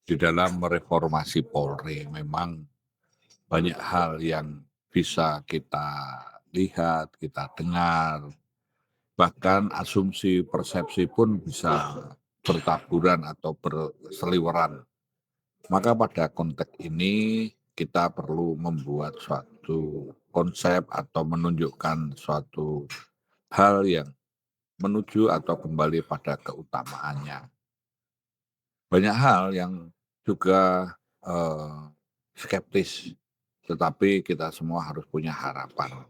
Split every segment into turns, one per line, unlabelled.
Di dalam mereformasi Polri memang banyak hal yang bisa kita lihat, kita dengar, bahkan asumsi persepsi pun bisa bertaburan atau berseliweran. Maka pada konteks ini kita perlu membuat suatu konsep atau menunjukkan suatu hal yang menuju atau kembali pada keutamaannya. Banyak hal yang juga, skeptis, tetapi kita semua harus punya harapan.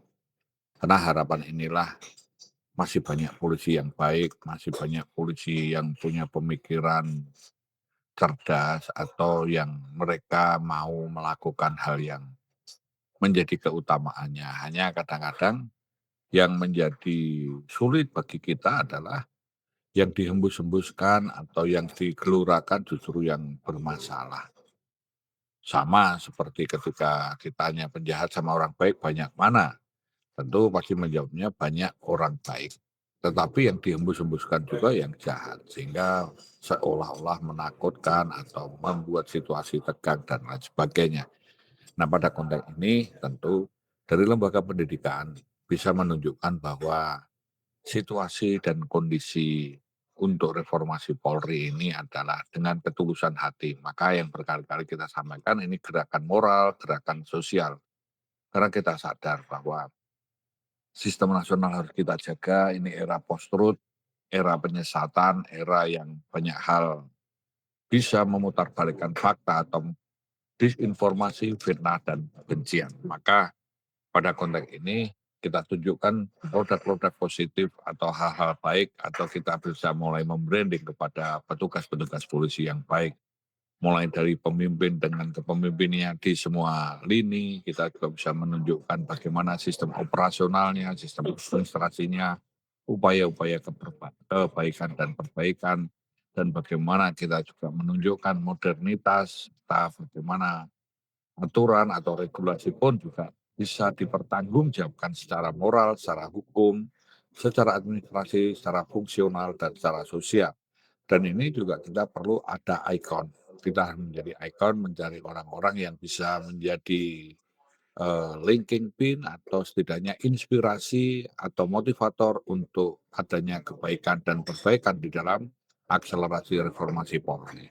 Karena harapan inilah masih banyak polisi yang baik, masih banyak polisi yang punya pemikiran cerdas, atau yang mereka mau melakukan hal yang menjadi keutamaannya. Hanya kadang-kadang yang menjadi sulit bagi kita adalah yang dihembus-hembuskan atau yang digelurakan justru yang bermasalah. Sama seperti ketika ditanya penjahat sama orang baik banyak mana? Tentu pasti menjawabnya banyak orang baik. Tetapi yang dihembus-hembuskan juga yang jahat, sehingga seolah-olah menakutkan atau membuat situasi tegang dan lain sebagainya. Nah, pada konteks ini tentu dari lembaga pendidikan bisa menunjukkan bahwa situasi dan kondisi untuk reformasi Polri ini adalah dengan ketulusan hati. Maka yang berkali-kali kita sampaikan ini gerakan moral, gerakan sosial. Karena kita sadar bahwa sistem nasional harus kita jaga, ini era post-truth, era penyesatan, era yang banyak hal bisa memutarbalikkan fakta atau disinformasi, fitnah, dan kebencian. Maka pada konteks ini kita tunjukkan produk-produk positif atau hal-hal baik, atau kita bisa mulai membranding kepada petugas-petugas polisi yang baik. Mulai dari pemimpin dengan kepemimpinannya di semua lini, kita juga bisa menunjukkan bagaimana sistem operasionalnya, sistem administrasinya, upaya-upaya kebaikan dan perbaikan, dan bagaimana kita juga menunjukkan modernitas, bagaimana aturan atau regulasi pun juga bisa dipertanggungjawabkan secara moral, secara hukum, secara administrasi, secara fungsional, dan secara sosial. Dan ini juga kita perlu ada ikon. Kita harus menjadi ikon, mencari orang-orang yang bisa menjadi linking pin atau setidaknya inspirasi atau motivator untuk adanya kebaikan dan perbaikan di dalam akselerasi reformasi Polri.